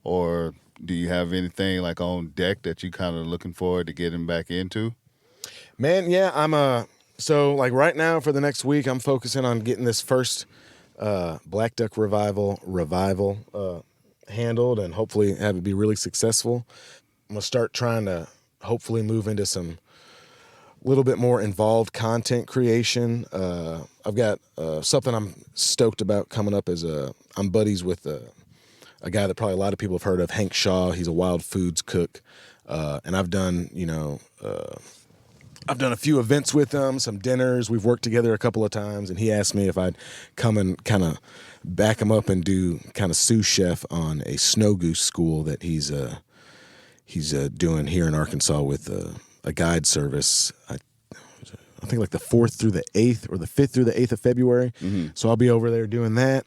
Or do you have anything like on deck that you kind of looking forward to getting back into? Man, yeah, so like right now for the next week, I'm focusing on getting this first Black Duck revival handled and hopefully have it be really successful. I'm gonna start trying to hopefully move into some little bit more involved content creation. I've got something I'm stoked about coming up. I'm buddies with a guy that probably a lot of people have heard of, Hank Shaw. He's a wild foods cook, and I've done a few events with him, some dinners. We've worked together a couple of times, and he asked me if I'd come and kind of back him up and do kind of sous chef on a snow goose school that he's doing here in Arkansas with a guide service. I think like the 4th through the 8th or the 5th through the 8th of February. Mm-hmm. So I'll be over there doing that.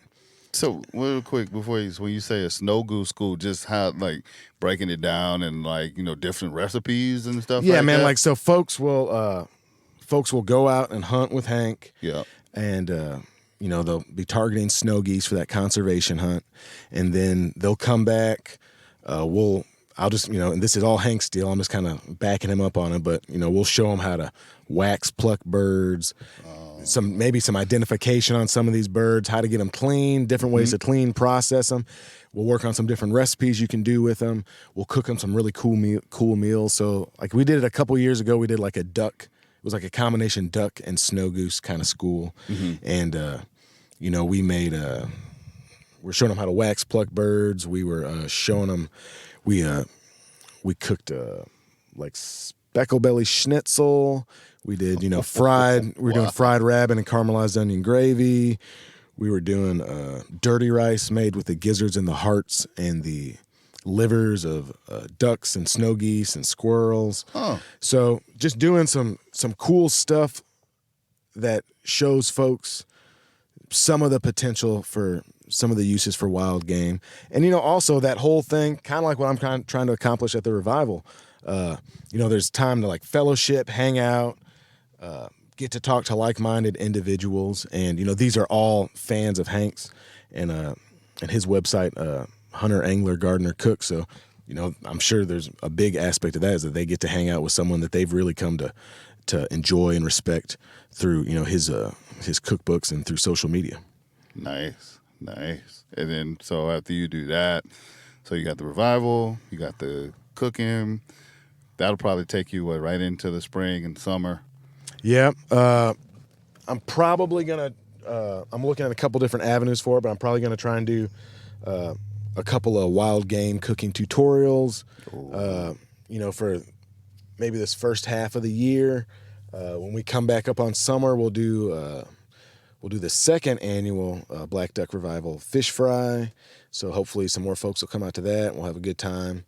So real quick, when you say a snow goose school, just how, like, breaking it down and, like, different recipes and stuff like that? Yeah, man, like, so folks will go out and hunt with Hank. Yeah. And they'll be targeting snow geese for that conservation hunt, and then they'll come back. I'll just, and this is all Hank's deal. I'm just kind of backing him up on it, but we'll show him how to wax pluck birds, maybe some identification on some of these birds, how to get them clean, different ways to clean, process them. We'll work on some different recipes you can do with them. We'll cook them some really cool meals. So like we did it a couple years ago. We did like a duck. It was like a combination duck and snow goose kind of school. And, we made we're showing them how to wax pluck birds. We were showing them, we cooked like speckle belly schnitzel. We did, fried, we were doing fried rabbit and caramelized onion gravy. We were doing dirty rice made with the gizzards and the hearts and the livers of ducks and snow geese and squirrels. Oh. So just doing some cool stuff that shows folks some of the potential for some of the uses for wild game. And, also that whole thing, kind of like what I'm trying to accomplish at the revival. There's time to like fellowship, hang out, get to talk to like-minded individuals. And, these are all fans of Hank's and his website, Hunter, Angler, Gardener, Cook. So, I'm sure there's a big aspect of that is that they get to hang out with someone that they've really come to enjoy and respect through, his cookbooks and through social media. Nice. And then, so after you do that, so you got the revival, you got the cooking. That'll probably take you right into the spring and summer. Yeah. I'm probably going to, I'm looking at a couple different avenues for it, but I'm probably going to try and do a couple of wild game cooking tutorials, for maybe this first half of the year. When we come back up on summer, we'll do the second annual Black Duck Revival fish fry. So hopefully some more folks will come out to that and we'll have a good time.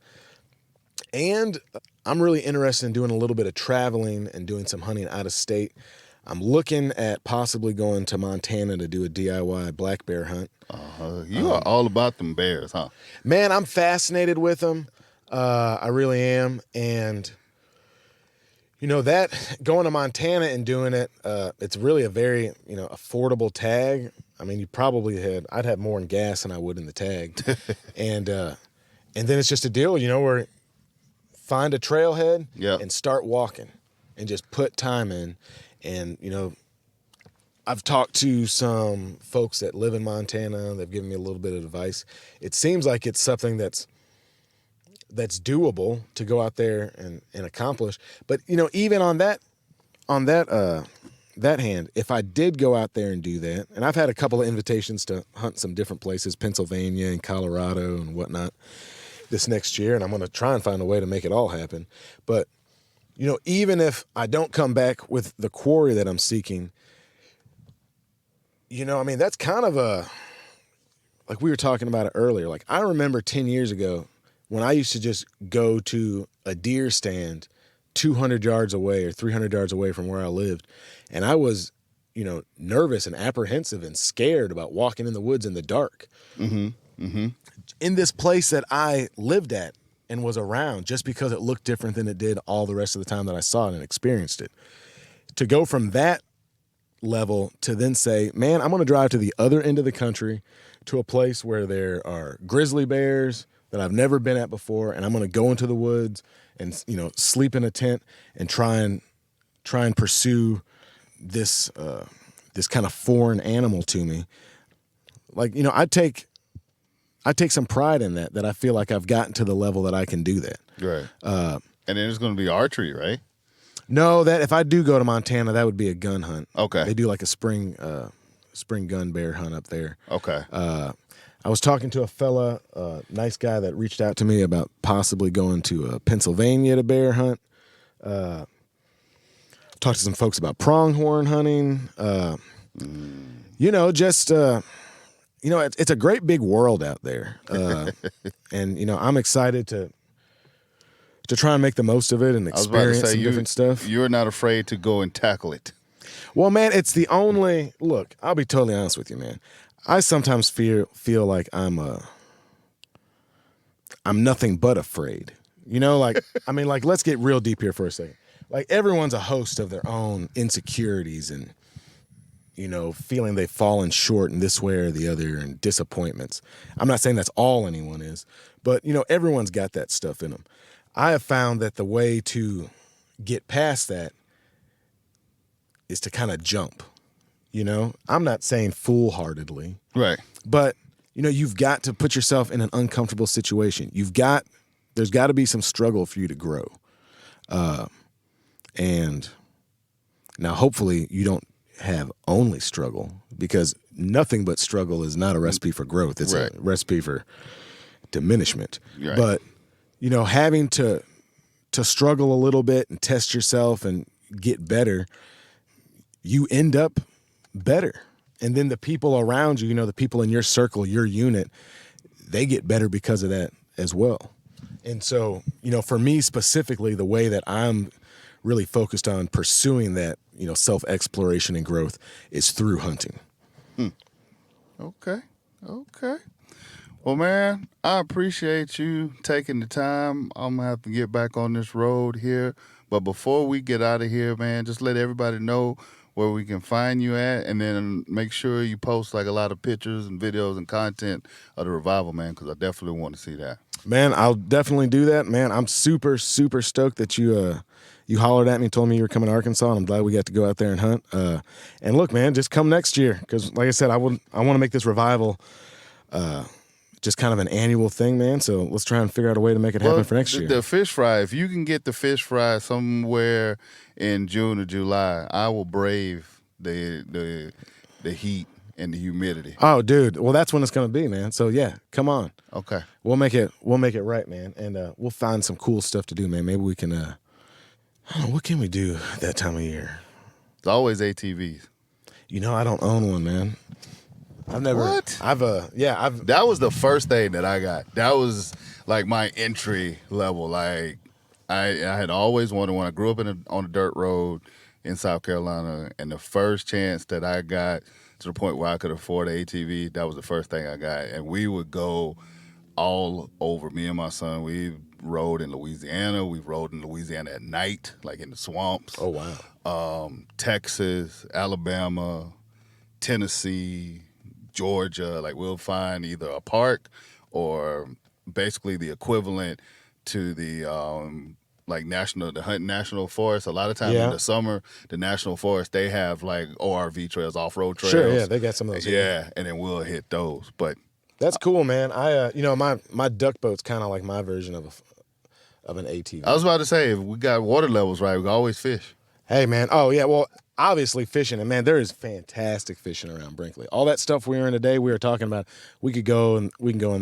And I'm really interested in doing a little bit of traveling and doing some hunting out of state. I'm looking at possibly going to Montana to do a DIY black bear hunt. You are all about them bears, huh? Man, I'm fascinated with them. I really am. And, that going to Montana and doing it, it's really a very, affordable tag. I mean, I'd have more in gas than I would in the tag. And then it's just a deal, where find a trailhead and start walking and just put time in. And, I've talked to some folks that live in Montana. They've given me a little bit of advice. It seems like it's something that's doable to go out there and accomplish. But, even on that hand, if I did go out there and do that, and I've had a couple of invitations to hunt some different places, Pennsylvania and Colorado and whatnot this next year, and I'm going to try and find a way to make it all happen. But, even if I don't come back with the quarry that I'm seeking, that's kind of like we were talking about it earlier. Like I remember 10 years ago when I used to just go to a deer stand 200 yards away or 300 yards away from where I lived. And I was, nervous and apprehensive and scared about walking in the woods in the dark. In this place that I lived at and was around just because it looked different than it did all the rest of the time that I saw it and experienced it. To go from that level to then say, man, I'm going to drive to the other end of the country to a place where there are grizzly bears that I've never been at before, and I'm going to go into the woods and sleep in a tent and try and pursue this kind of foreign animal to me. Like I take some pride in that I feel like I've gotten to the level that I can do that. Right. And then there's going to be archery, right? No, that if I do go to Montana, that would be a gun hunt. Okay. They do like a spring gun bear hunt up there. Okay. I was talking to a fella, nice guy that reached out to me about possibly going to Pennsylvania to bear hunt. Talked to some folks about pronghorn hunting. It's a great big world out there. And, I'm excited to try and make the most of it and experience some different stuff. You're not afraid to go and tackle it. Well, man, it's the only look. I'll be totally honest with you, man. I sometimes feel like I'm nothing but afraid. Let's get real deep here for a second. Like everyone's a host of their own insecurities and feeling they've fallen short in this way or the other and disappointments. I'm not saying that's all anyone is, but, everyone's got that stuff in them. I have found that the way to get past that is to kind of jump, I'm not saying foolhardily. Right. But, you've got to put yourself in an uncomfortable situation. There's got to be some struggle for you to grow. And now hopefully you don't have only struggle, because nothing but struggle is not a recipe for growth. It's right. a recipe for diminishment. Right. But, having to struggle a little bit and test yourself and get better, you end up better. And then the people around you, the people in your circle, your unit, they get better because of that as well. And so, for me specifically, the way that I'm really focused on pursuing that, self-exploration and growth is through hunting. Okay. Well, man, I appreciate you taking the time. I'm going to have to get back on this road here. But before we get out of here, man, just let everybody know where we can find you at, and then make sure you post like a lot of pictures and videos and content of the revival, man, because I definitely want to see that. Man, I'll definitely do that, man. I'm super, super stoked that you hollered at me and told me you were coming to Arkansas, and I'm glad we got to go out there and hunt. And look, man, just come next year, because like I said, I want to make this revival just kind of an annual thing, man. So let's try and figure out a way to make it happen for next year. The fish fry, if you can get the fish fry somewhere in June or July, I will brave the heat and the humidity. Oh, dude. Well, that's when it's going to be, man. So yeah, come on. Okay. We'll make it right, man. And we'll find some cool stuff to do, man. Maybe we can I don't know, what can we do that time of year? It's always ATVs. I don't own one, man. I've never. What? That was the first thing that I got. That was like my entry level. Like I had always wanted one. I grew up on a dirt road in South Carolina, and the first chance that I got to the point where I could afford an ATV, that was the first thing I got. And we would go all over. Me and my son, we rode in Louisiana. We rode in Louisiana at night, like in the swamps. Oh wow. Texas, Alabama, Tennessee, Georgia. Like we'll find either a park or basically the equivalent to the the Hunt National Forest. A lot of times in the summer, the National Forest, they have like ORV trails, off-road trails. Sure, yeah, they got some of those. Yeah, and then we'll hit those. But that's cool, man. I my duck boat's kind of like my version of an ATV. I was about to say, if we got water levels right, we can always fish. Hey, man. Oh, yeah. Well, obviously fishing. And, man, there is fantastic fishing around Brinkley. All that stuff we were in today, we were talking about, we can go in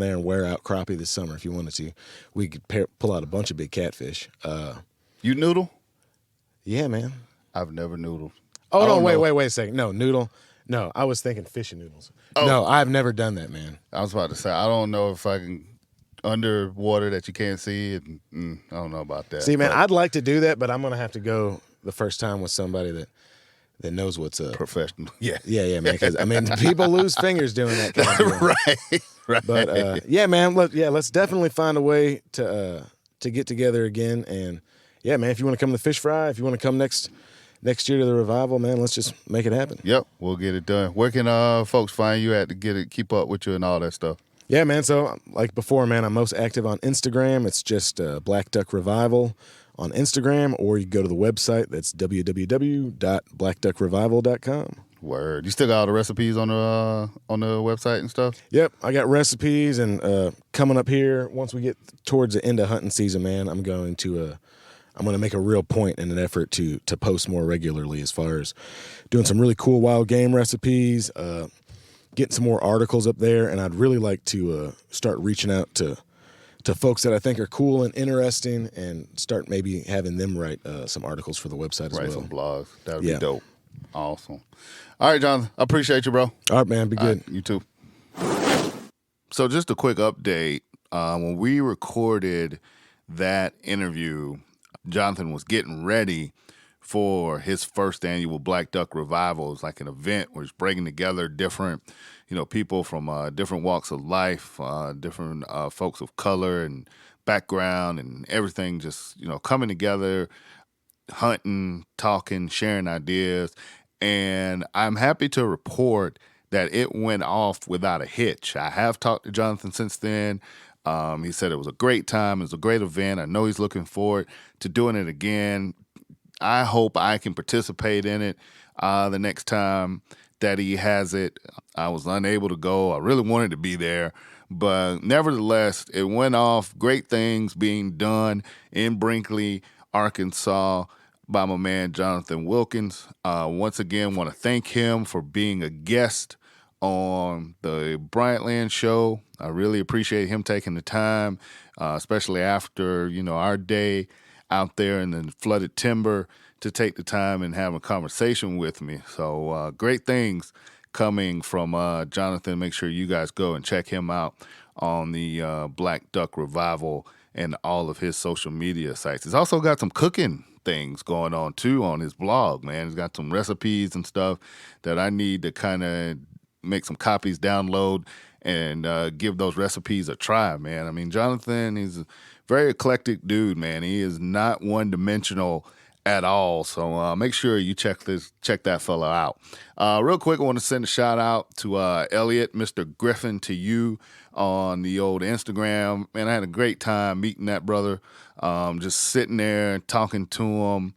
there and wear out crappie this summer if you wanted to. We could pull out a bunch of big catfish. You noodle? Yeah, man. I've never noodled. Oh, no, wait a second. No, noodle. No, I was thinking fishing noodles. Oh. No, I've never done that, man. I was about to say, I don't know if I can underwater that you can't see. I don't know about that. See, man, I'd like to do that, but I'm going to have to go the first time with somebody that knows what's up. Professional. Yeah. Yeah, man. Because, people lose fingers doing that kind of thing. Right. But, yeah, man, let's definitely find a way to get together again. And, yeah, man, if you want to come to the fish fry, if you want to come next year to the revival, man, let's just make it happen. Yep, we'll get it done. Where can folks find you at to keep up with you and all that stuff? Yeah, man. So, like before, man, I'm most active on Instagram. It's just Black Duck Revival on Instagram, or you go to the website. That's www.blackduckrevival.com. Word. You still got all the recipes on the website and stuff? Yep, I got recipes, and coming up here, once we get towards the end of hunting season, man, I'm going to make a real point in an effort to post more regularly as far as doing some really cool wild game recipes, getting some more articles up there, and I'd really like to start reaching out to folks that I think are cool and interesting, and start maybe having them write some articles for the website as well. Write some blogs. That would be dope. Awesome. All right, Jonathan. I appreciate you, bro. All right, man. Be good. Right, you too. So just a quick update. When we recorded that interview, Jonathan was getting ready for his first annual Black Duck Revival. It's like an event where he's bringing together different, people from different walks of life, different folks of color and background and everything, just, coming together, hunting, talking, sharing ideas. and I'm happy to report that it went off without a hitch. I have talked to Jonathan since then. He said it was a great time. It was a great event. I know he's looking forward to doing it again. I hope I can participate in it the next time that he has it. I was unable to go. I really wanted to be there. But nevertheless, it went off. Great things being done in Brinkley, Arkansas by my man Jonathan Wilkins. Once again, want to thank him for being a guest on the Bryant Land Show. I really appreciate him taking the time, especially after, our day out there in the flooded timber, to take the time and have a conversation with me. So great things coming from Jonathan. Make sure you guys go and check him out on the Black Duck Revival and all of his social media sites. He's also got some cooking things going on too on his blog, man. He's got some recipes and stuff that I need to kind of make some copies, download, and give those recipes a try, man. I mean, Jonathan, he's a very eclectic dude, man. He is not one-dimensional at all. So make sure you check that fella out. Real quick, I want to send a shout out to Elliot, Mr. Griffin, to you on the old Instagram. Man, I had a great time meeting that brother. Just sitting there talking to him.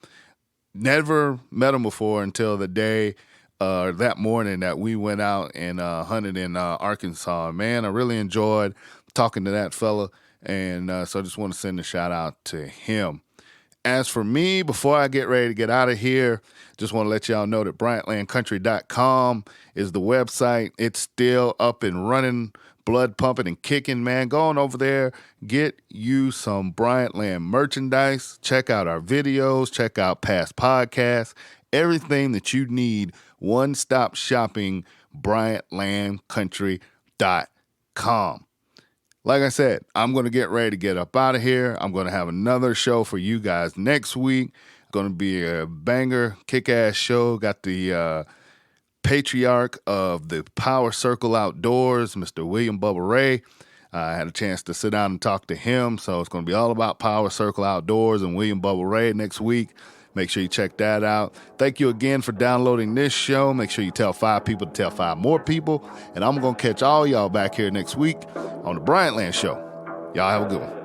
Never met him before until the day that morning that we went out and hunted in Arkansas. Man, I really enjoyed talking to that fella. And so I just want to send a shout out to him. As for me, before I get ready to get out of here, just want to let y'all know that BryantLandCountry.com is the website. It's still up and running, blood pumping and kicking, man. Go on over there, get you some Bryant Land merchandise. Check out our videos. Check out past podcasts. Everything that you need, one-stop shopping, BryantLandCountry.com. Like I said, I'm going to get ready to get up out of here. I'm going to have another show for you guys next week. Going to be a banger, kick-ass show. Got the patriarch of the Power Circle Outdoors, Mr. William Bubba Ray. I had a chance to sit down and talk to him, so it's going to be all about Power Circle Outdoors and William Bubba Ray next week. Make sure you check that out. Thank you again for downloading this show. Make sure you tell 5 people to tell 5 more people. And I'm going to catch all y'all back here next week on the Bryant Land Show. Y'all have a good one.